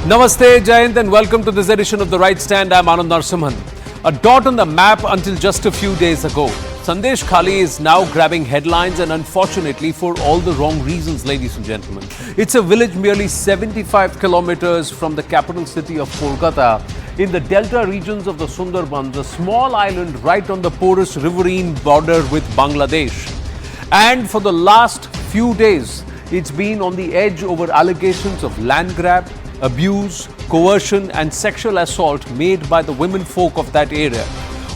Namaste, Jayant, and welcome to this edition of The Right Stand. I'm Anand Narsimhan. A dot on the map until just a few days ago. Sandeshkhali is now grabbing headlines, and unfortunately for all the wrong reasons, ladies and gentlemen. It's a village merely 75 kilometers from the capital city of Kolkata in the delta regions of the Sundarbans, a small island right on the porous riverine border with Bangladesh. And for the last few days, it's been on the edge over allegations of land grab, abuse, coercion and sexual assault made by the women folk of that area.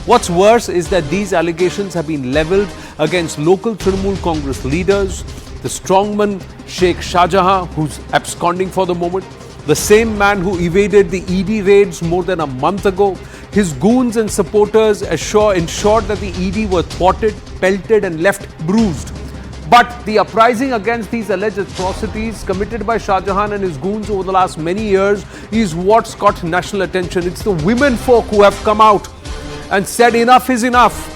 What's worse is that these allegations have been levelled against local Trinamool Congress leaders, the strongman Sheikh Shahjahan, who's absconding for the moment, the same man who evaded the ED raids more than a month ago. His goons and supporters ensured that the ED were thwarted, pelted and left bruised. But the uprising against these alleged atrocities committed by Shahjahan and his goons over the last many years is what's got national attention. It's the women folk who have come out and said enough is enough.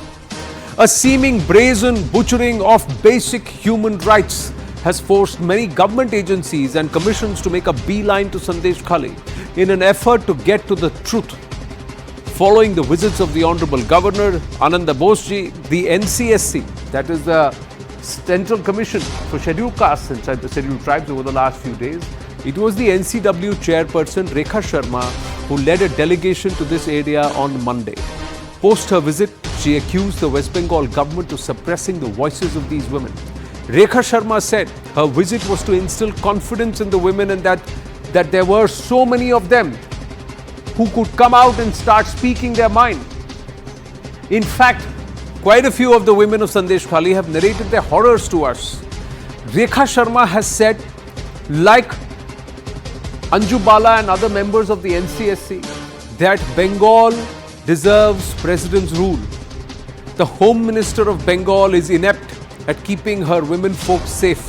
A seeming brazen butchering of basic human rights has forced many government agencies and commissions to make a beeline to Sandeshkhali in an effort to get to the truth. Following the visits of the Honorable Governor Ananda Bosji, the NCSC, that is the Central Commission for Scheduled Castes inside the Scheduled Tribes over the last few days, it was the NCW chairperson Rekha Sharma who led a delegation to this area on Monday. Post her visit, she accused the West Bengal government of suppressing the voices of these women. Rekha Sharma said her visit was to instill confidence in the women and that there were so many of them who could come out and start speaking their mind. In fact, quite a few of the women of Sandeshkhali have narrated their horrors to us. Rekha Sharma has said, like Anju Bala and other members of the NCSC, that Bengal deserves president's rule. The Home Minister of Bengal is inept at keeping her women folk safe.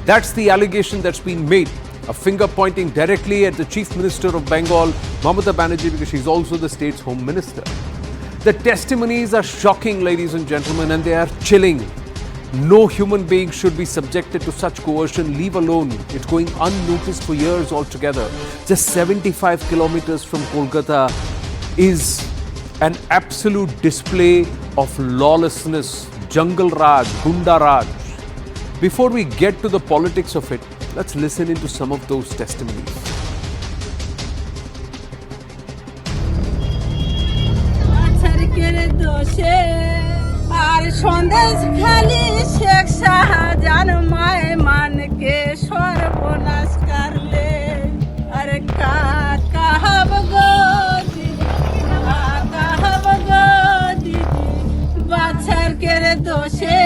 That's the allegation that's been made. A finger pointing directly at the Chief Minister of Bengal, Mamata Banerjee, because she's also the state's Home Minister. The testimonies are shocking, ladies and gentlemen, and they are chilling. No human being should be subjected to such coercion, leave alone it going unnoticed for years altogether. Just 75 kilometers from Kolkata is an absolute display of lawlessness, jungle raj, gunda raj. Before we get to the politics of it, let's listen into some of those testimonies. আর সন্দেশখালি শেখ শাহজাহান মায় মানকে সর্বনাশ করলে আরে কাহাব গো দিদি বাছার কেরে দোষে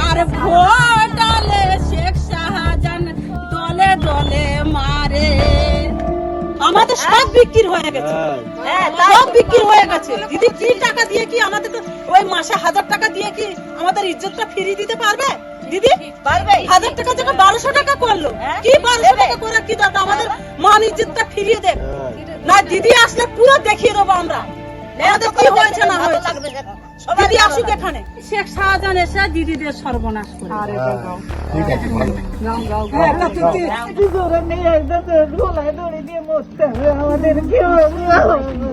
আর ভোটালে শেখ শাহজাহান দলে দলে মারে আমাদের সব বিক্রি হয়ে গেছে সব বিক্রি হয়ে গেছে দিদি কি টাকা দিয়ে কি আমাদের তো ওই মাসে 1000 টাকা দিয়ে কি আমাদের ইজ্জতটা ফিরিয়ে দিতে পারবে দিদি পারবে 1000 টাকা থেকে 1200 টাকা করলো কি 1200 টাকা করে কি দাদা আমাদের মান ইজ্জতটা ফিরিয়ে দেব না দিদি আসলে পুরো দেখিয়ে দেব আমরা আমাদের কি হয়েছে না হয়েছে দিদি আসুক এখানে শেখ শাহজাহান এসে দিদিদের সর্বনাশ করে আরে বাবা ঠিক আছে গাও গাও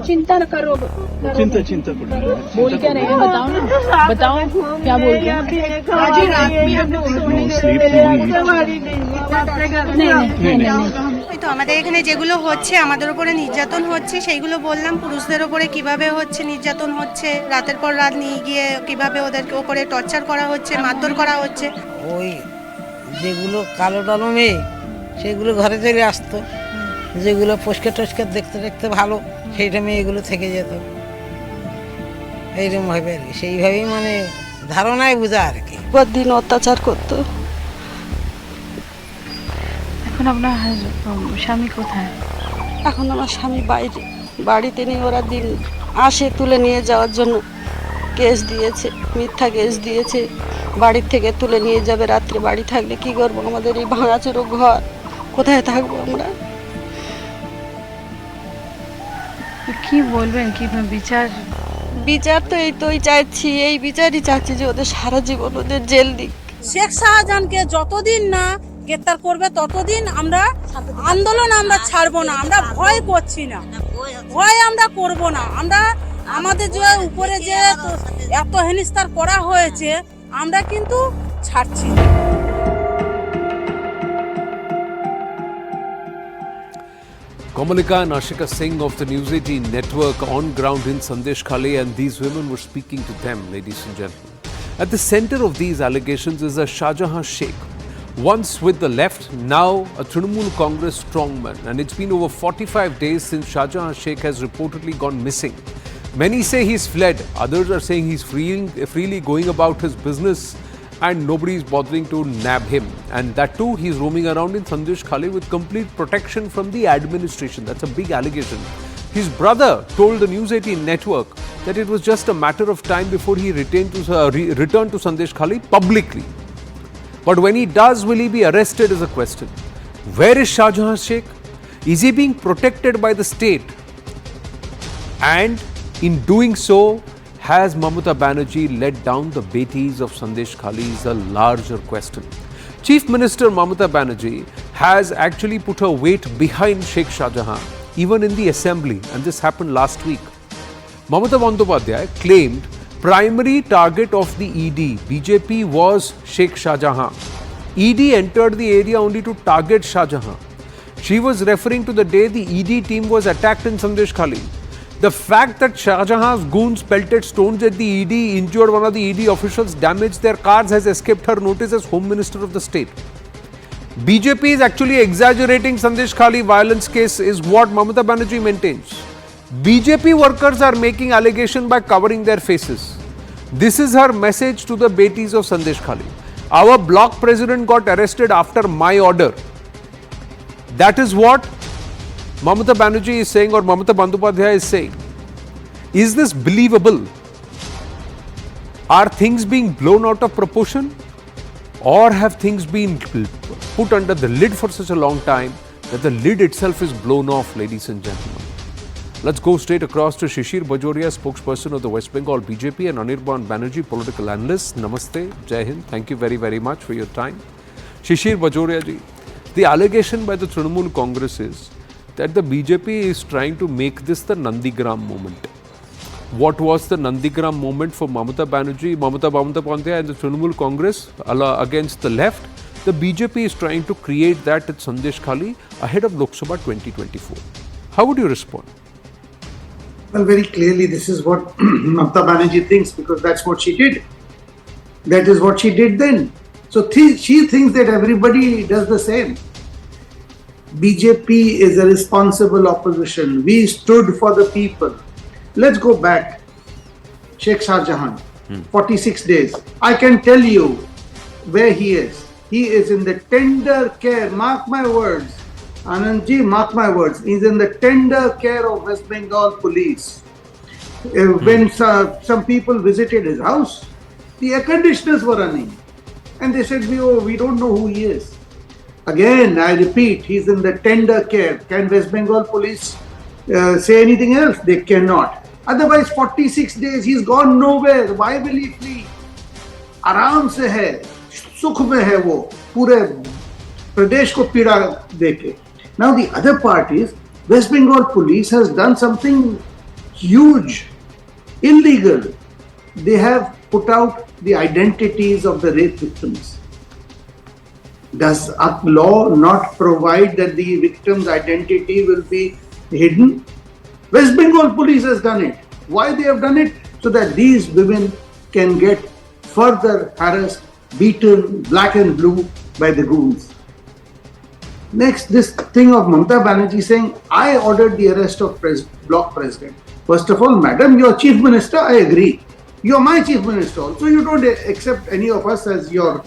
चिंता न करो चिंता बोल क्या रहे हैं बताओ क्या बोल रहे हैं आज ही रात में हम लोग তো আমাদের এখানে যেগুলো হচ্ছে আমাদের উপরে নির্যাতন হচ্ছে সেইগুলো বললাম পুরুষদের উপরে কিভাবে হচ্ছে নির্যাতন হচ্ছে রাতের পর রাত নিয়ে গিয়ে কিভাবে ওদেরকে উপরে টর্চার করা হচ্ছে মারধর করা হচ্ছে ওই যেগুলো কালো টালো মেয়ে সেগুলো ঘরে চলে আসতো যেগুলো পরিষ্কার টস্কার দেখতে দেখতে ভালো সেইটা মেয়েগুলো থেকে যেত এইরকম ভাবে আর কি সেইভাবেই মানে ধারণায় বোঝা আর কি প্রতিদিন অত্যাচার করতো এখন আপনার স্বামী কোথায় এখন আমার স্বামী বাইরে বাড়িতে নেই ওরা দিন আসে তুলে নিয়ে যাওয়ার জন্য কেস দিয়েছে মিথ্যা কেস দিয়েছে বাড়ির থেকে তুলে নিয়ে যাবে রাত্রে বাড়ি থাকলে কি করবো আমাদের এই ভাঙাচোরা ঘর কোথায় থাকবো আমরা কি বলবেন কি বিচার বিচার তো এই চাইছি এই বিচারই চাচ্ছি যে ওদের সারা জীবন ওদের জেল দিক শেখ শাহজাহানকে যতদিন না গ্রেপ্তার করবে ততদিন আমরা আন্দোলন আমরা ছাড়বো না, আমরা ভয় করছি না, ভয় আমরা করব না। আমরা আমাদের যে উপরে যে এত হেনস্থার করা হয়েছে আমরা কিন্তু ছাড়ছি না। Kamalika and Ashika Singh of the News18 network on ground in Sandeshkhali, and these women were speaking to them, ladies and gentlemen. At the center of these allegations is a Shahjahan Sheikh, once with the left, now a Trinamool Congress strongman, and it's been over 45 days since Shahjahan Sheikh has reportedly gone missing. Many say he's fled, others are saying he's freely going about his business and nobody is bothering to nab him. And that too, he's roaming around in Sandeshkhali with complete protection from the administration. That's a big allegation. His brother told the News18 network that it was just a matter of time before he returned to Sandeshkhali publicly. But when he does, will he be arrested is a question. Where is Shahjahan Sheikh? Is he being protected by the state? And in doing so, has Mamata Banerjee let down the betis of Sandeshkhali is a larger question. Chief Minister Mamata Banerjee has actually put her weight behind Sheikh Shahjahan, even in the assembly, and this happened last week. Mamata Bandyopadhyay claimed primary target of the ED, BJP, was Sheikh Shahjahan. ED entered the area only to target Shahjahan. She was referring to the day the ED team was attacked in Sandeshkhali. The fact that Shahjahan's goons pelted stones at the ED, injured one of the ED officials, damaged their cars has escaped her notice as Home Minister of the state. BJP is actually exaggerating Sandeshkhali violence case is what Mamata Banerjee maintains. BJP workers are making allegation by covering their faces. This is her message to the betis of Sandeshkhali. Our block president got arrested after my order. That is what Mamata Banerjee is saying, or Mamata Bandyopadhyay is saying. Is this believable? Are things being blown out of proportion? Or have things been put under the lid for such a long time that the lid itself is blown off, ladies and gentlemen? Let's go straight across to Shishir Bajoria, spokesperson of the West Bengal BJP, and Anirban Banerjee, political analyst. Namaste, Jai Hind. Thank you very, very much for your time. Shishir Bajoria ji, the allegation by the Trinamool Congress is that the BJP is trying to make this the Nandigram moment. What was the Nandigram moment for Mamata Banerjee, Mamata Bandyopadhyay and the Trinamool Congress against the left? The BJP is trying to create that at Sandeshkhali ahead of Lok Sabha 2024. How would you respond? Well, very clearly, this is what Mamata Banerjee thinks, because that's what she did. That is what she did then. So she thinks that everybody does the same. BJP is a responsible opposition. We stood for the people. Let's go back. Sheikh Shahjahan, 46 days. I can tell you where he is. He is in the tender care, mark my words. Anandji, mark my words. He's in the tender care of West Bengal police. When some people visited his house, the air conditioners were running. And they said, we don't know who he is. Again, I repeat, he's in the tender care. Can West Bengal police say anything else? They cannot. Otherwise, 46 days, he's gone nowhere. Why will he flee? आराम से है, सुख में है वो, पूरे प्रदेश को पीड़ा देके. Now the other part is, West Bengal police has done something huge, illegal. They have put out the identities of the rape victims. Does our law not provide that the victim's identity will be hidden? West Bengal police has done it. Why they have done it? So that these women can get further harassed, beaten, black and blue by the goons. Next, this thing of Mamata Banerjee saying, I ordered the arrest of block president. First of all, madam, you're chief minister, I agree. You're my chief minister also. You don't accept any of us as your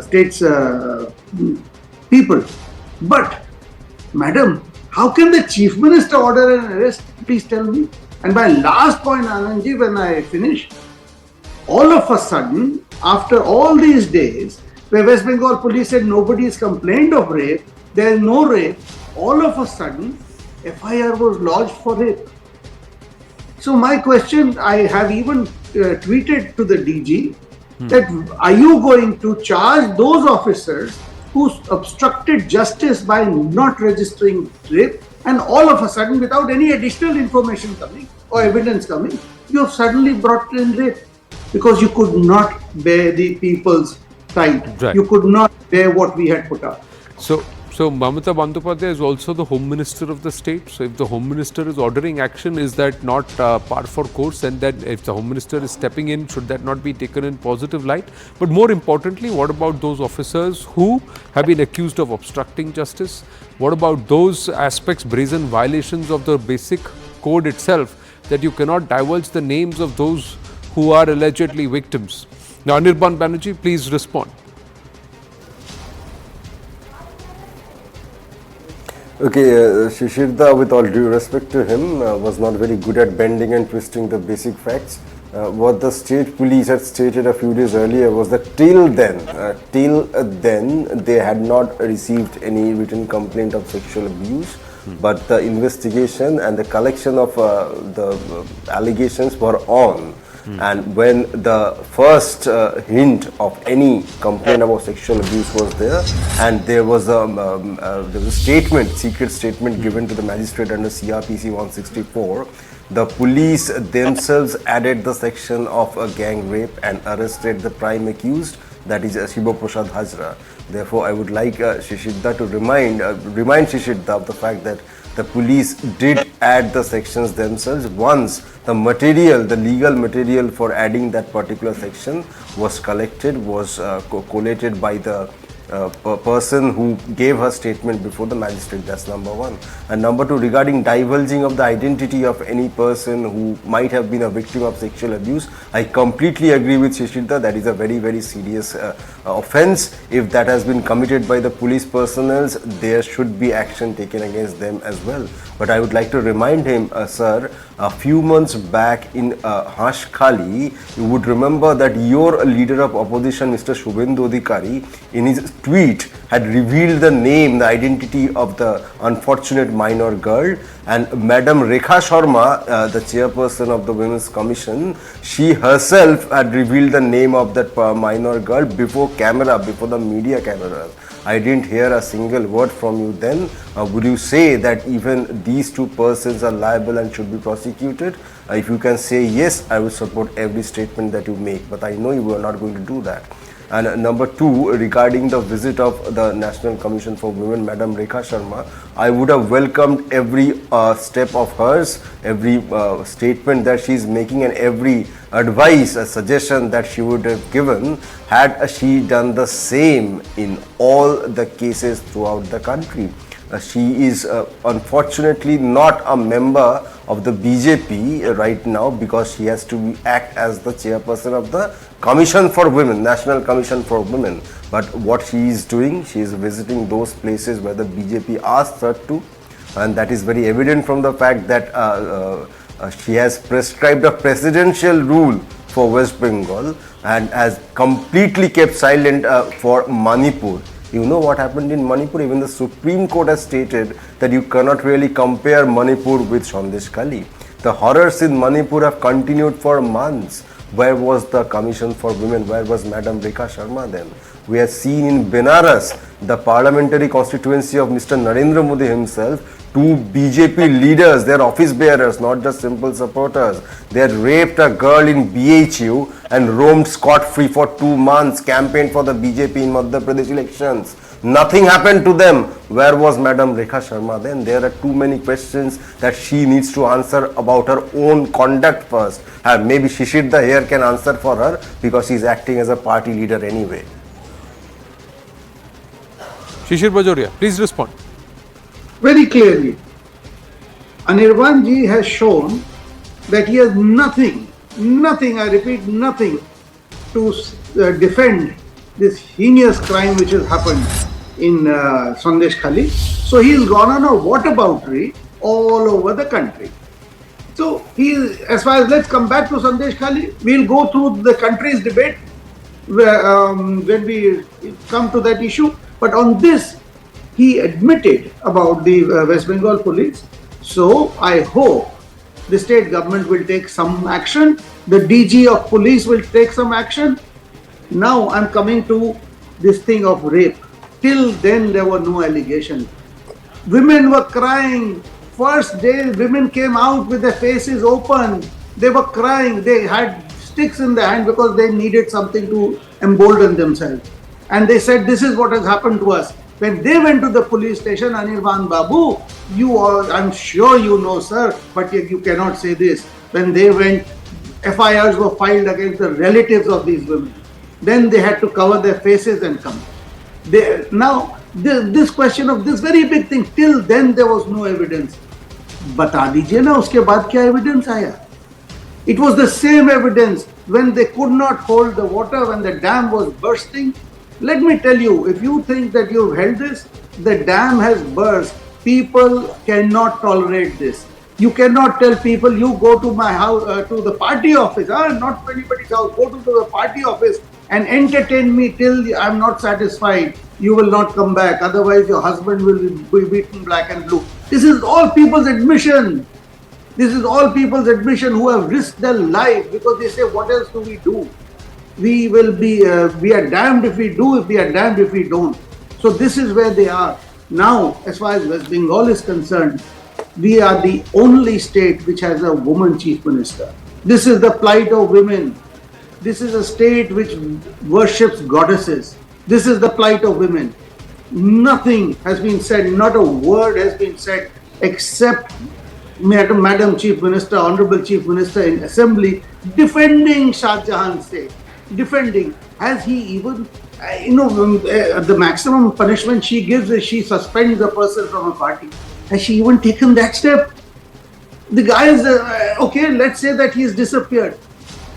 state's people. But, madam, how can the chief minister order an arrest? Please tell me. And my last point, Anandji, when I finish, all of a sudden, after all these days, where West Bengal police said nobody has complained of rape, there is no rape, all of a sudden, FIR was lodged for rape. So my question, I have even tweeted to the DG, that are you going to charge those officers who obstructed justice by not registering rape, and all of a sudden, without any additional information coming or evidence coming, you have suddenly brought in rape because you could not bear the people's side. Right. You could not bear what we had put up. So Mamata Bandyopadhyay is also the Home Minister of the state. So if the Home Minister is ordering action, is that not par for course? And that if the Home Minister is stepping in, should that not be taken in positive light? But more importantly, what about those officers who have been accused of obstructing justice? What about those aspects, brazen violations of the basic code itself, that you cannot divulge the names of those who are allegedly victims? Now, Anirban Banerjee, please respond. Okay, Shishir, with all due respect to him, was not very good at bending and twisting the basic facts. What the state police had stated a few days earlier was that till then, they had not received any written complaint of sexual abuse. But the investigation and the collection of the allegations were on. And when the first hint of any complaint about sexual abuse was there, and there was a statement, secret statement given to the magistrate under CRPC 164, the police themselves added the section of a gang rape and arrested the prime accused, that is Shiva Prasad Hajra. Therefore, I would like Shishir to remind Shishir of the fact that the police did add the sections themselves once the material, the legal material for adding that particular section was collected, was collated by the person who gave her statement before the magistrate. That's number one. And number two, regarding divulging of the identity of any person who might have been a victim of sexual abuse, I completely agree with Shishir. That is a very, very serious offense. If that has been committed by the police personnel, there should be action taken against them as well. But I would like to remind him, sir, a few months back in Sandeshkhali, you would remember that your leader of opposition, Mr. Suvendu Adhikari, in his tweet had revealed the name, the identity of the unfortunate minor girl, and Madam Rekha Sharma, the chairperson of the Women's Commission, she herself had revealed the name of that minor girl before camera, before the media cameras. I didn't hear a single word from you then. Would you say that even these two persons are liable and should be prosecuted? If you can say yes, I will support every statement that you make, but I know you are not going to do that. And number two, regarding the visit of the National Commission for Women, Madam Rekha Sharma, I would have welcomed every step of hers, every statement that she is making, and every advice, a suggestion that she would have given had she done the same in all the cases throughout the country. She is unfortunately not a member of the BJP right now because she has to act as the chairperson of the Commission for Women, National Commission for Women. But what she is doing, she is visiting those places where the BJP asked her to, and that is very evident from the fact that she has prescribed a presidential rule for West Bengal and has completely kept silent for Manipur. You know what happened in Manipur? Even the Supreme Court has stated that you cannot really compare Manipur with Sandeshkhali. The horrors in Manipur have continued for months. Where was the Commission for Women? Where was Madam Rekha Sharma then? We have seen in Benares, the parliamentary constituency of Mr. Narendra Modi himself, two BJP leaders, they are office bearers, not just simple supporters. They had raped a girl in BHU and roamed scot-free for 2 months, campaigned for the BJP in Madhya Pradesh elections. Nothing happened to them. Where was Madam Rekha Sharma then? There are too many questions that she needs to answer about her own conduct first. And maybe Shishir here can answer for her because she is acting as a party leader anyway. Shishir Bajoria, please respond. Very clearly, Anirban ji has shown that he has nothing, I repeat, nothing to defend this heinous crime which has happened in Sandeshkhali. So he has gone on a whataboutery all over the country. So as far as, let's come back to Sandeshkhali, we'll go through the country's debate when we come to that issue. But on this, he admitted about the West Bengal police. So I hope the state government will take some action. The DG of police will take some action. Now I'm coming to this thing of rape. Till then, there were no allegations. Women were crying. First day, women came out with their faces open. They were crying. They had sticks in their hand because they needed something to embolden themselves. And they said, this is what has happened to us. When they went to the police station, Anirban Babu, I'm sure you know, sir, but you cannot say this. When they went, FIRs were filed against the relatives of these women. Then they had to cover their faces and come. This question of this very big thing, till then there was no evidence. बता दीजिए ना उसके बाद क्या evidence आया? It was the same evidence when they could not hold the water, when the dam was bursting. Let me tell you, if you think that you've held this, the dam has burst. People cannot tolerate this. You cannot tell people, you go to my house, to the party office, not to anybody's house, go to the party office and entertain me till I'm not satisfied. You will not come back. Otherwise, your husband will be beaten black and blue. This is all people's admission. This is all people's admission who have risked their life because they say, what else do we do? We are damned if we do, we are damned if we don't. So this is where they are. Now, as far as West Bengal is concerned, we are the only state which has a woman chief minister. This is the plight of women. This is a state which worships goddesses. This is the plight of women. Nothing has been said, not a word has been said except Madam Chief Minister, Honorable Chief Minister in Assembly defending Shah Jahan's state. Defending. Has he even, the maximum punishment she gives is she suspends a person from a party. Has she even taken that step? The guy is, okay, let's say that he's disappeared.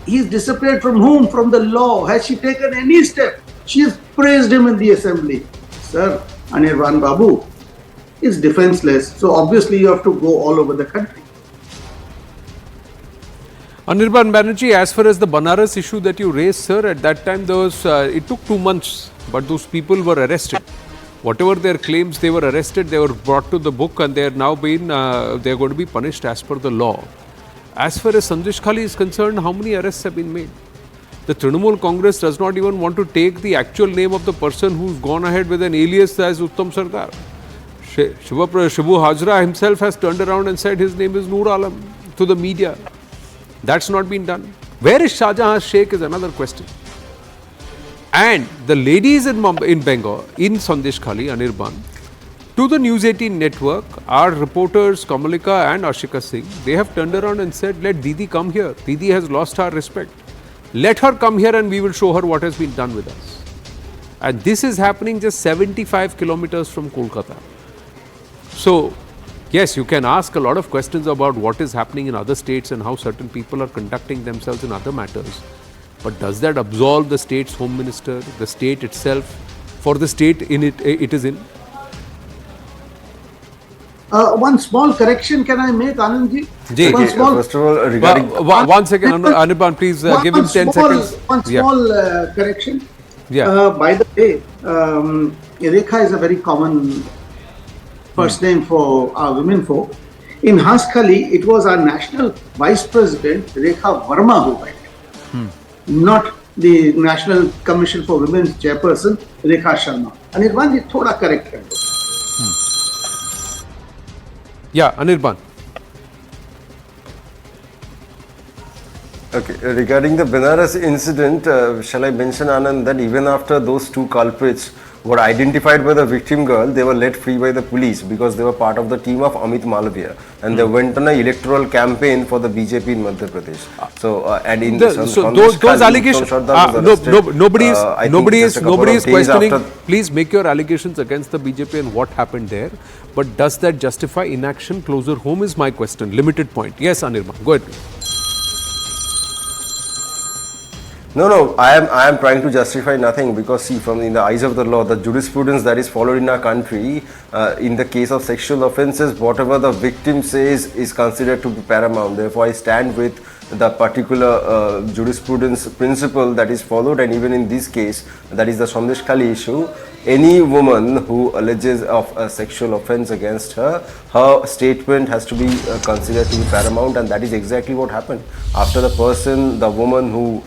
He's disappeared from whom? From the law. Has she taken any step? She has praised him in the assembly. Sir, Anirban Babu is defenseless. So obviously you have to go all over the country. Anirban Banerjee, as far as the Banaras issue that you raised, sir, at that time there was, it took 2 months, but those people were arrested. Whatever their claims, they were arrested, they were brought to the book and they are now being, they are going to be punished as per the law. As far as Sandeshkhali is concerned, how many arrests have been made? The Trinamool Congress does not even want to take the actual name of the person who's gone ahead with an alias as Uttam Sardar. Shibu Hajra himself has turned around and said his name is Noor Alam to the media. That's not been done. Where is Shah Jahan's Sheikh is another question. And the ladies in Bengal, in Sandeshkhali, Anirban, to the News18 network, our reporters Kamalika and Ashika Singh, they have turned around and said, let Didi come here. Didi has lost our respect. Let her come here and we will show her what has been done with us. And this is happening just 75 kilometers from Kolkata. So, yes, you can ask a lot of questions about what is happening in other states and how certain people are conducting themselves in other matters. But does that absolve the state's home minister, the state itself, for the state it is in? One small correction can I make, Anandji? First of all, regarding... one second, Anirban, please give him 10 seconds. One small correction. Yeah. By the way, Rekha is a very common first name for our women folk. In Sandeshkhali, it was our national vice president, Rekha Verma, who went. Not the National Commission for Women's chairperson, Rekha Sharma. And it was thoda correct. Yeah, Anirban. Okay, regarding the Benares incident, shall I mention, Anand, that even after those 2 culprits were identified by the victim girl, they were let free by the police because they were part of the team of Amit Malviya and they went on an electoral campaign for the BJP in Madhya Pradesh. So, and in those allegations, nobody is questioning. Please make your allegations against the BJP and what happened there. But does that justify inaction closer home is my question. Limited point. Yes, Anirban, go ahead. No, I am trying to justify nothing because see, from in the eyes of the law, the jurisprudence that is followed in our country, in the case of sexual offences, whatever the victim says is considered to be paramount. Therefore, I stand with the particular jurisprudence principle that is followed, and even in this case, that is the Sandeshkhali issue, any woman who alleges of a sexual offence against her, her statement has to be considered to be paramount, and that is exactly what happened. After the woman who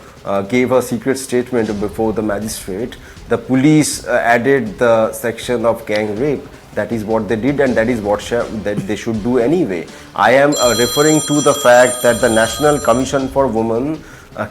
gave a secret statement before the magistrate, the police added the section of gang rape. That is what they did, and that is what that they should do anyway. I am referring to the fact that the National Commission for Women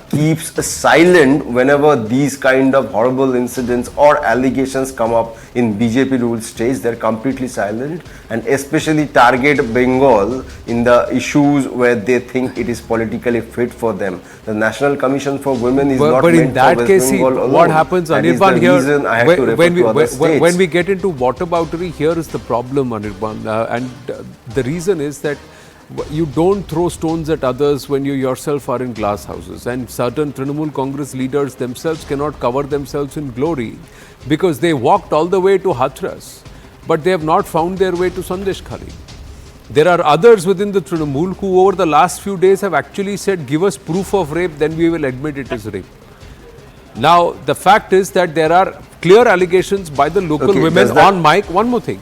keeps silent whenever these kind of horrible incidents or allegations come up in BJP ruled states. They're completely silent, and especially target Bengal in the issues where they think it is politically fit for them. The National Commission for Women is not but meant in that for West case, see, Bengal alone. what happens, That is Anirban, the here, reason I have to refer to other states. when we get into whataboutery, here is the problem, Anirban, the reason is that you don't throw stones at others when you yourself are in glass houses, and certain Trinamool Congress leaders themselves cannot cover themselves in glory because they walked all the way to Hathras, but they have not found their way to Sandeshkhali. There are others within the Trinamool who over the last few days have actually said, give us proof of rape, then we will admit it is rape. Now, the fact is that there are clear allegations by the local women on mic. One more thing,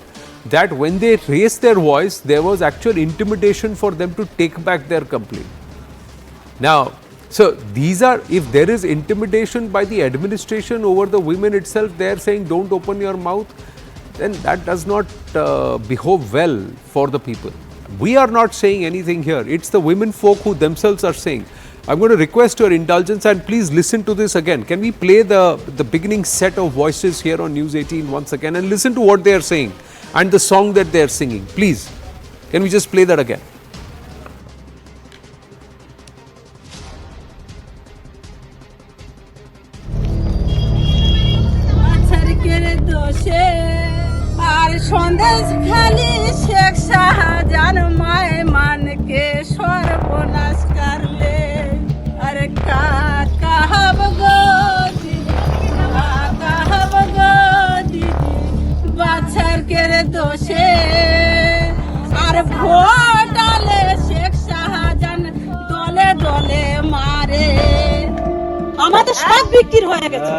that when they raised their voice, there was actual intimidation for them to take back their complaint. Now, so these are, if there is intimidation by the administration over the women itself, they are saying don't open your mouth, then that does not behove well for the people. We are not saying anything here. It's the women folk who themselves are saying. I'm going to request your indulgence and please listen to this again. Can we play the beginning set of voices here on News 18 once again and listen to what they are saying and the song that they are singing? Please, can we just play that again? আর সন্দেশখালি শেখ শাহজাহান মায় মানকে সর্বনাশ করলে আরে কাহাব গো দিদি বাছার কেরে দোষে আর ভোটালে শেখ শাহজাহান দলে দলে মারে আমাদের সব বিক্রি হয়ে গেছে,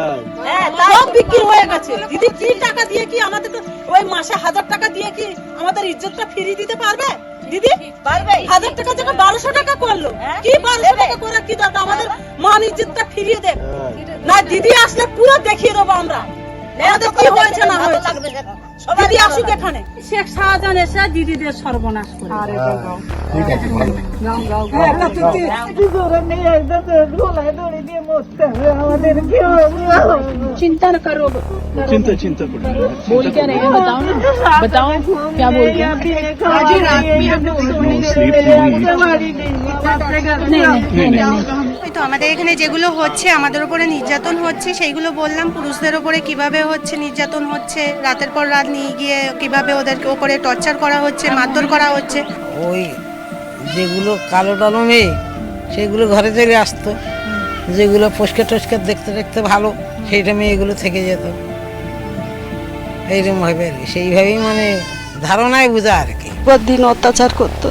সব বিক্রি হয়ে গেছে। দিদি কি টাকা দিয়ে কি আমাদের তো ওই মাসে 1000 টাকা দিয়ে কি আমাদের ইজ্জতটা ফিরিয়ে দিতে পারবে? দিদি পারবে। 1000 টাকা থেকে 1200 টাকা করলো, কি 1200 টাকা করে কি দাদা আমাদের মান ইজ্জতটা ফিরিয়ে দেব না? দিদি আসলে পুরো দেখিয়ে দেবো আমরা আমাদের কি হয়েছে না হয়েছে। দিদি আসুক এখানে। শেখ শাহজাহান এসে দিদিদের সর্বনাশ করে। চিন্তা না করো, চিন্তা बोल क्या रहे हैं बताओ ना, बताओ क्या बोल रहे हैं। आज ही रात में हम लोग তো আমাদের এখানে যেগুলো হচ্ছে, আমাদের উপরে নির্যাতন হচ্ছে, সেইগুলো বললাম। পুরুষদের উপরে কিভাবে হচ্ছে নির্যাতন হচ্ছে, রাতের পর রাত নিয়ে গিয়ে কিভাবে ওদেরকে ওপরে টর্চার করা হচ্ছে, মারধর করা হচ্ছে। ওই যেগুলো কালো টালো মেয়ে সেগুলো ঘরে চলে আসতো, যেগুলো পরিষ্কার টস্কার দেখতে দেখতে ভালো সেইটা মেয়েগুলো থেকে যেত। এইরকম ভাবে আর কি, সেইভাবেই মানে ধারণায় বোঝা আর কি। প্রতিদিন অত্যাচার করতো।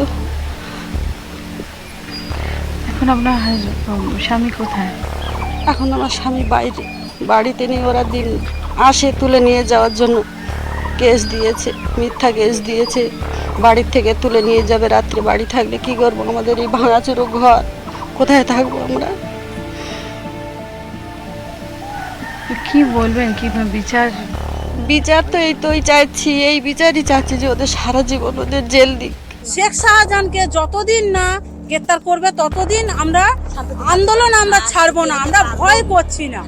এখন আপনার স্বামী কোথায়? এখন আমার স্বামী বাইরে, বাড়িতে নেই। ওরা দিন আসে তুলে নিয়ে যাওয়ার জন্য কেস দিয়েছে, মিথ্যা কেস দিয়েছে। বাড়ির থেকে তুলে নিয়ে যাবে, রাত্রে বাড়ি থাকলে কি করবো? আমাদের এই ভাঙাচোরো ঘর, কোথায় থাকবো আমরা? কি বলবেন, কি বিচার? বিচার তো এই তোই চাইছি, এই বিচারই চাচ্ছি যে ওদের সারা জীবন ওদের জেল দিক। শেখ শাহজাহানকে যতদিন না গ্রেপ্তার করবে ততদিন আমরা আন্দোলন আমরা ছাড়বো না। আমরা ভয় করছি না,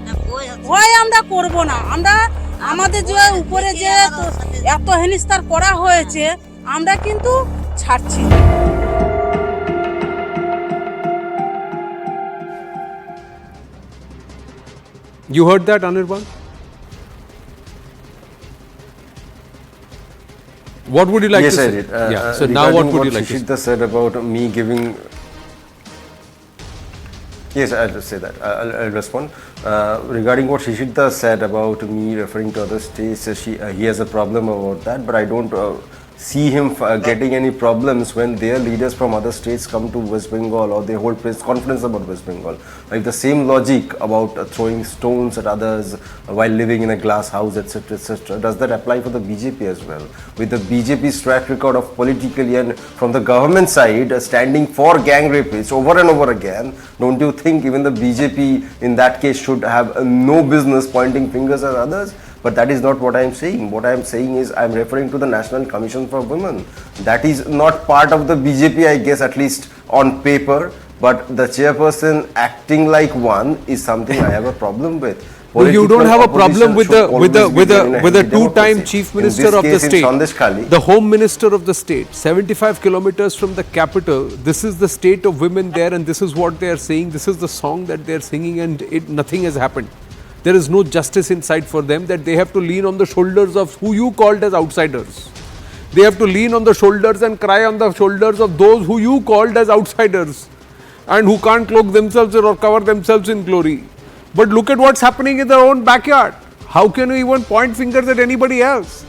ভয় আমরা করব না। আমরা আমাদের যে উপরে যে এত হেনস্থার করা হয়েছে আমরা কিন্তু ছাড়ছি না। You heard that, Anirban? What would you like yes, to say? Yes, I did. Yeah. So now what would you like to say? Shishir said about me giving. Yes, I'll say that. I'll respond. Regarding what Shishir said about me referring to other states, he has a problem about that, but I don't see him getting any problems when their leaders from other states come to West Bengal or they hold press conference about West Bengal. Like the same logic about throwing stones at others while living in a glass house, etc., does that apply for the BJP as well? With the BJP's track record of politically and from the government side standing for gang rapists over and over again, don't you think even the BJP in that case should have no business pointing fingers at others? But that is not what I am saying. What I am saying is I am referring to the National Commission for Women. That is not part of the BJP, I guess, at least on paper. But the chairperson acting like one is something I have a problem with. Well, you don't have a problem with the two-time democracy. chief minister of the In this case, state, in Sandeshkhali, the home minister of the state, 75 kilometers from the capital. This is the state of women there, and this is what they are saying. This is the song that they are singing, and nothing has happened. There is no justice in sight for them, that they have to lean on the shoulders of who you called as outsiders. They have to lean on the shoulders and cry on the shoulders of those who you called as outsiders and who can't cloak themselves or cover themselves in glory. But look at what's happening in their own backyard. How can you even point fingers at anybody else?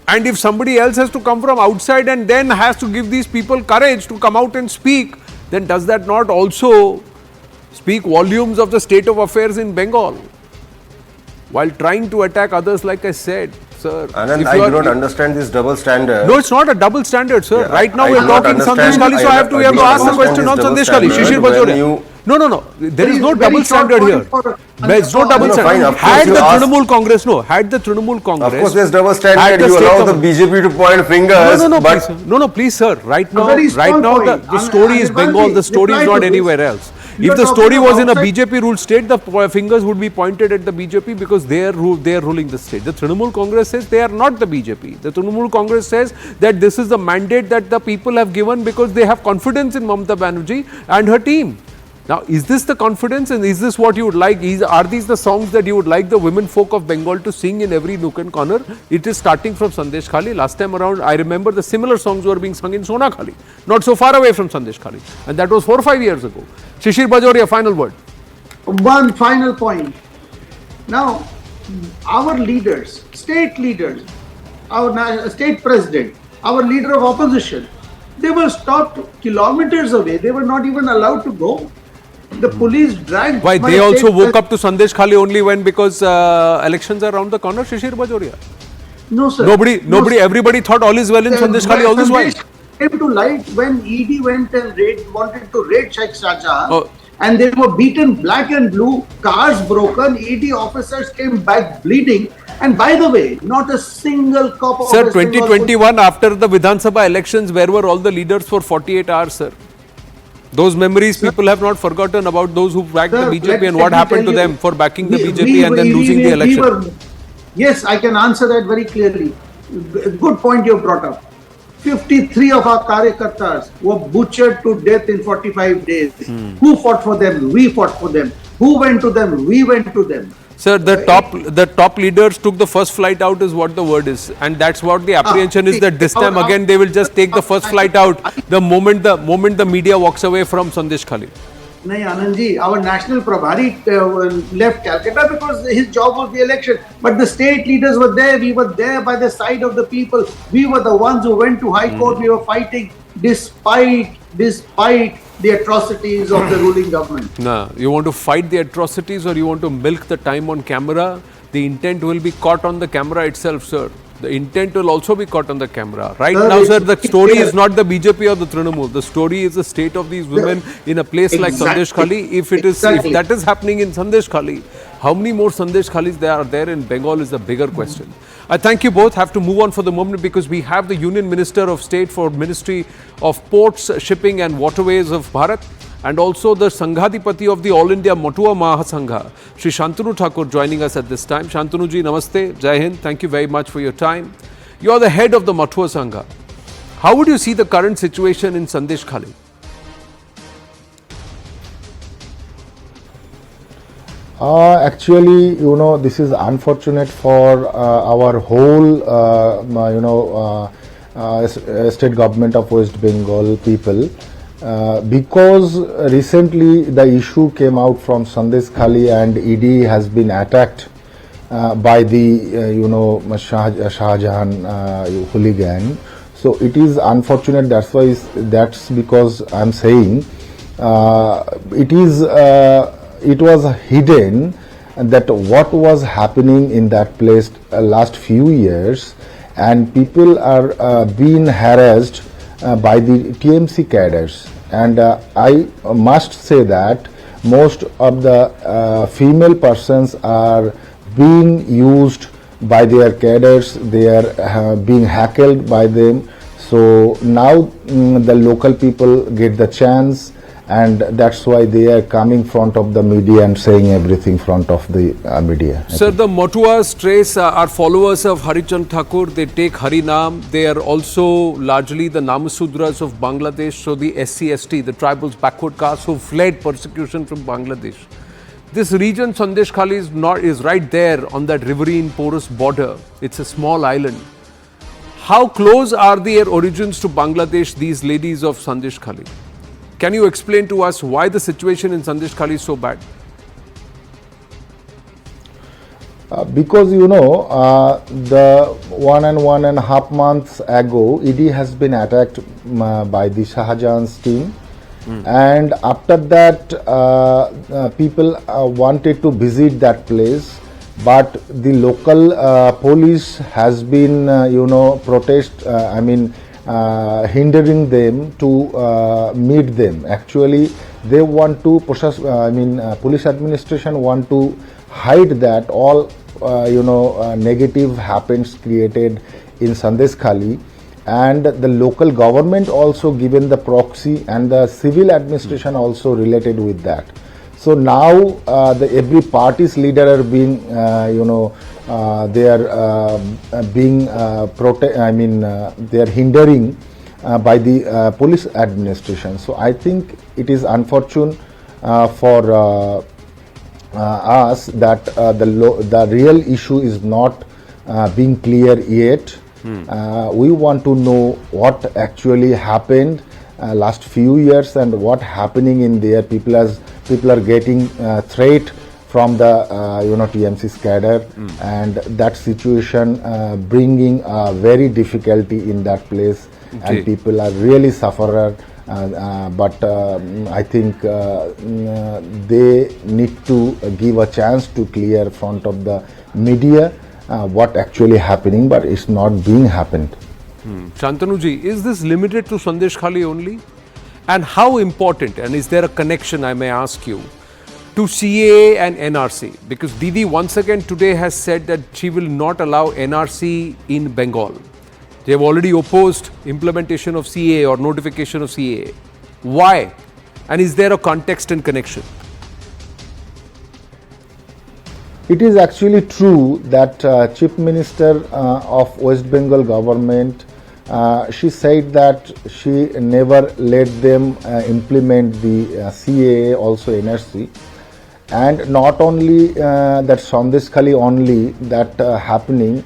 And if somebody else has to come from outside and then has to give these people courage to come out and speak, then does that not also speak volumes of the state of affairs in Bengal? While trying to attack others, like I said, sir. Anand, I do not understand this double standard. No, it's not a double standard, sir. Yeah, right now I we are do not talking understand- Sandeshkhali, so we have to ask the question on Sandeshkhali. Shishir Bajoria. No. There is no double standard here. There's no double standard. Had the Trinamool Congress, had the Trinamool Congress. Of course, there's double standard. You allow the BJP to point fingers. Please, sir. Right now, very small point. the story is Bengal. The story is not anywhere else. If the story was in a BJP-ruled state, the fingers would be pointed at the BJP because they are ruling the state. The Trinamool Congress says they are not the BJP. The Trinamool Congress says that this is the mandate that the people have given because they have confidence in Mamata Banerjee and her team. Now, is this the confidence and is this what you would like? Are these the songs that you would like the women folk of Bengal to sing in every nook and corner? It is starting from Sandeshkhali. Last time around, I remember the similar songs were being sung in Sonakhali, not so far away from Sandeshkhali. And that was 4 or 5 years ago. Shishir Bajoria, final word. One final point. Now, our leaders, state leaders, our state president, our leader of opposition, they were stopped kilometers away. They were not even allowed to go. The police dragged. Why? They also woke up to Sandeshkhali only when because elections are around the corner, Shishir Bajoria? No, sir. Everybody thought all is well in Sandeshkhali all this while. Came to light when ED went and wanted to raid Sheikh Shah Jahan, and they were beaten black and blue, cars broken, ED officers came back bleeding. And by the way, not a single cop of Sir, 2021 after the Vidhan Sabha elections, where were all the leaders for 48 hours, sir? Those memories people have not forgotten about those who backed the BJP and what happened to them for backing the BJP and then losing the election. Yes, I can answer that very clearly. Good point you brought up. 53 of our karyakartas were butchered to death in 45 days. Who fought for them? We fought for them. Who went to them? We went to them. Sir, the top leaders took the first flight out is what the word is, and that's what the apprehension is, that this time again they will just take the first flight out the moment the media walks away from Sandeshkhali. Nahi, Anandji, our national Prabhari left Calcutta because his job was the election. But the state leaders were there. We were there by the side of the people. We were the ones who went to High Court. We were fighting despite the atrocities of the ruling government. No, you want to fight the atrocities or you want to milk the time on camera? The intent will be caught on the camera itself, sir. The intent will also be caught on the camera. Right now, sir, the story is not the BJP or the Trinamool. The story is the state of these women in a place like Sandeshkhali. If that is happening in Sandeshkhali, how many more Sandeshkhalis there are there in Bengal is the bigger question. I thank you both. Have to move on for the moment because we have the Union Minister of State for Ministry of Ports, Shipping and Waterways of Bharat, and also the Sanghadipati of the All India Matua Mahasangha, Shri Shantanu Thakur, joining us at this time. Shantanu ji, namaste, Jai Hind. Thank you very much for your time. You are the head of the Matua Sangha. How would you see the current situation in Sandeshkhali? Actually, this is unfortunate for our whole, state government of West Bengal people. Because recently the issue came out from Sandeshkhali and ED has been attacked by the Shah Jahan hooligan. So it is unfortunate. That's because I'm saying it was hidden that what was happening in that place last few years, and people are being harassed by the TMC cadres. And I must say that most of the female persons are being used by their cadres. They are being heckled by them. So now the local people get the chance, and that's why they are coming front of the media and saying everything front of the media. Sir, the Motuas trace are followers of Harichand Thakur. They take Harinam. They are also largely the Namasudras of Bangladesh. So the SC/ST, the tribals, backward castes who fled persecution from Bangladesh. This region, Sandeshkhali, is right there on that riverine porous border. It's a small island. How close are their origins to Bangladesh, these ladies of Sandeshkhali? Can you explain to us why the situation in Sandeshkhali is so bad? Because the 1.5 months ago, ED has been attacked by the Shahjahan's team. And after that, people wanted to visit that place, but the local police has been, hindering them to meet them. Actually, they want to police administration want to hide that all negative happens created in Sandeshkhali. And the local government also given the proxy, and the civil administration also related with that. So now every party's leader are being, they are being they are hindering by the police administration. So I think it is unfortunate for us that the real issue is not being clear yet. We want to know what actually happened last few years and what happening in there. People are getting threat from the TMC's cadre, and that situation bringing very difficulty in that place, and people are really sufferer. But I think they need to give a chance to clear front of the media what actually happening, but it's not being happened. Shantanu-ji, is this limited to Sandeshkhali only? And how important, and is there a connection, I may ask you, to CAA and NRC? Because Didi once again today has said that she will not allow NRC in Bengal. They have already opposed implementation of CAA or notification of CAA. Why? And is there a context and connection? It is actually true that Chief Minister of West Bengal government, she said that she never let them implement the CAA, also NRC. And not only that Sandeshkhali only that happening,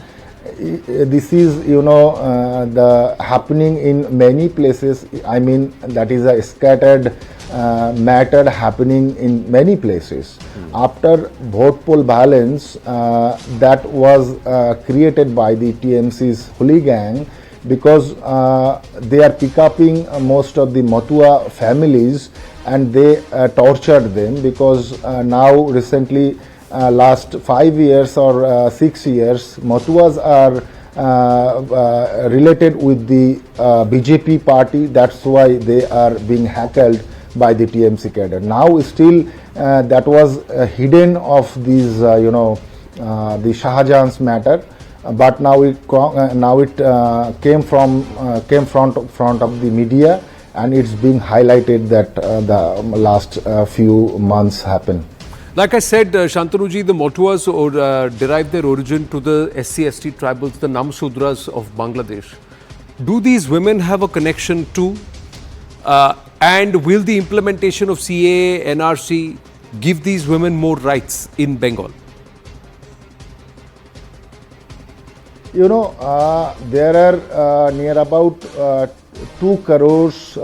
this is the happening in many places. I mean, that is a scattered matter happening in many places. After vote poll violence that was created by the TMC's hooligan, because they are picking most of the Matua families, and they tortured them, because now recently last 5 years or 6 years, Matuas are related with the BJP party. That's why they are being heckled by the TMC cadre. Now still that was hidden of these the Shahjahan's matter, but now it came front of the media, and it's being highlighted that the last few months happened. Like I said, Shantanu-ji, the Motuas derive their origin to the SC/ST tribals, the Namsudras of Bangladesh. Do these women have a connection too? And will the implementation of CAA, NRC give these women more rights in Bengal? There are near about 2 crores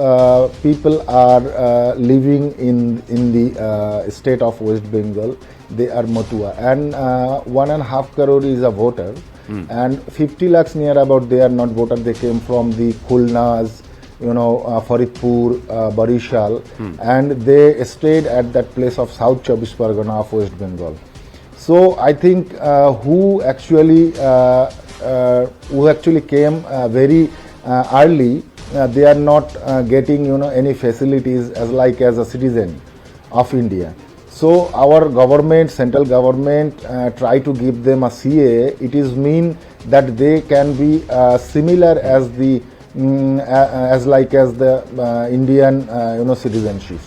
people are living in the state of West Bengal. They are Matua, and 1.5 crore is a voter. and 50 lakhs near about they are not voters. They came from the Khulnas, Faridpur, Barishal, and they stayed at that place of South Chobis Pargana of West Bengal. So I think who actually came very early, they are not getting any facilities as a citizen of India. So our government, central government, try to give them a CA. It is mean that they can be similar as the Indian citizenship.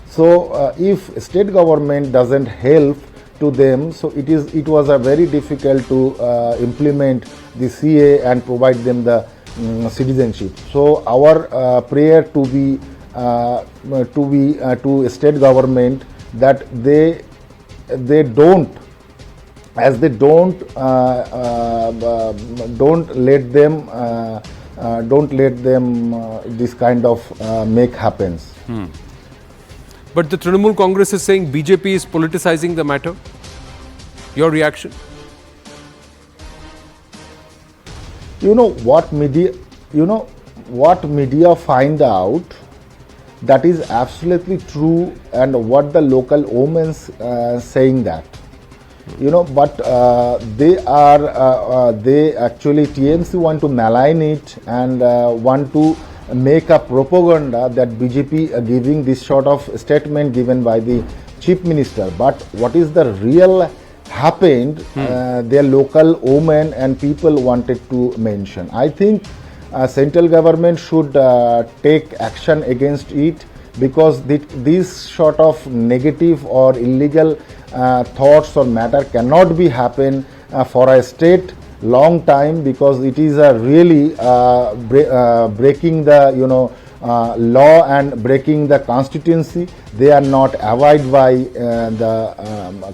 So if state government doesn't help to them, so it was a very difficult to implement the CA and provide them the citizenship. So our prayer to state government that they don't let them this kind of make happens. But the Trinamool Congress is saying BJP is politicizing the matter. Your reaction? What media find out, that is absolutely true, and what the local women saying that, but they actually TMC want to malign it and want to make a propaganda that BJP giving this sort of statement given by the chief minister. But what is the real happened, their local women and people wanted to mention. I think central government should take action against it, because this sort of negative or illegal thoughts or matter cannot be happen for a state long time, because it is really breaking the law and breaking the constituency. They are not abide by the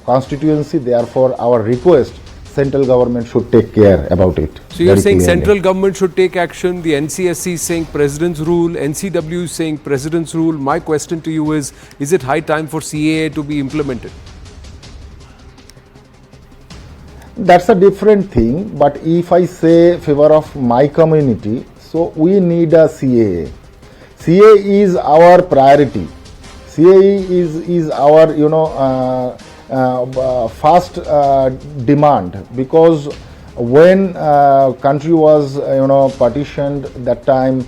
constituency. Therefore, our request, central government should take care about it. So you're saying central government should take action. The NCSC is saying president's rule. NCW is saying president's rule. My question to you is it high time for CAA to be implemented? That's a different thing. But if I say favor of my community, so we need a CAA. CAA is our priority. CAA is our first demand, because when country was partitioned that time,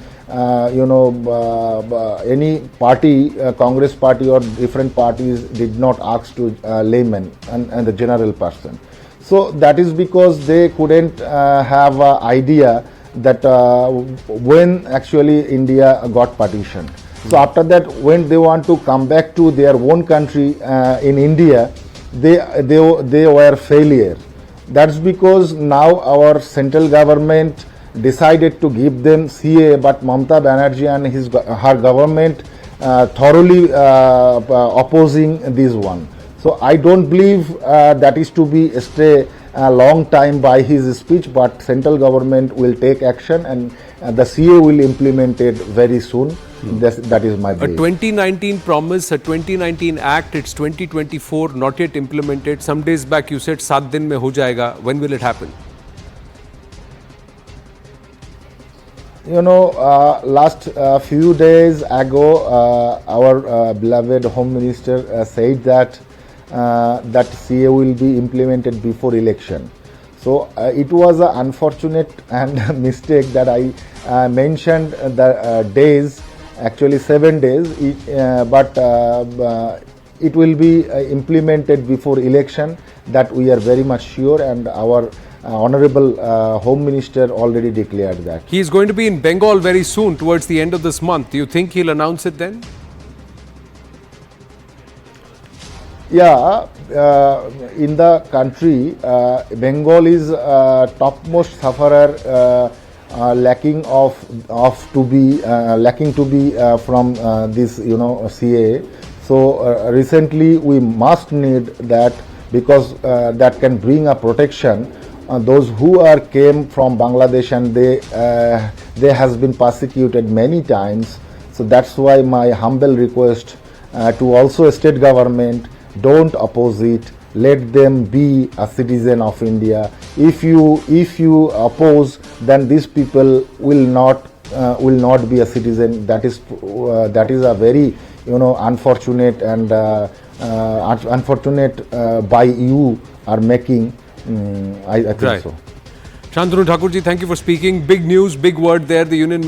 any party, Congress party or different parties did not ask to layman and the general person. So that is because they couldn't have an idea that when actually India got partitioned. So after that, when they want to come back to their own country in India, they were failure. That's because now our central government decided to give them CA, but Mamata Banerjee and her government thoroughly opposing this one. So I don't believe that is to be stay a long time by his speech, but central government will take action and the CA will implement it very soon. That is my belief. A 2019 promise, a 2019 act, it's 2024, not yet implemented. Some days back you said 7 din mein ho jayega. When will it happen? Last few days ago, our beloved Home Minister said that that CA will be implemented before election. So it was an unfortunate and mistake that I mentioned the days, actually 7 days, but it will be implemented before election. That we are very much sure, and our Honorable Home Minister already declared that. He is going to be in Bengal very soon, towards the end of this month. Do you think he'll announce it then? Yeah, in the country, Bengal is topmost sufferer, lacking to be from this CA. So recently we must need that, because that can bring a protection. Those who came from Bangladesh and they has been persecuted many times. So that's why my humble request to also state government, don't oppose it, let them be a citizen of India. If you oppose, then these people will not be a citizen. That is a very unfortunate and unfortunate by you are making. I think Right. so. Shantanu Thakurji, thank you for speaking. Big news, big word there. The Union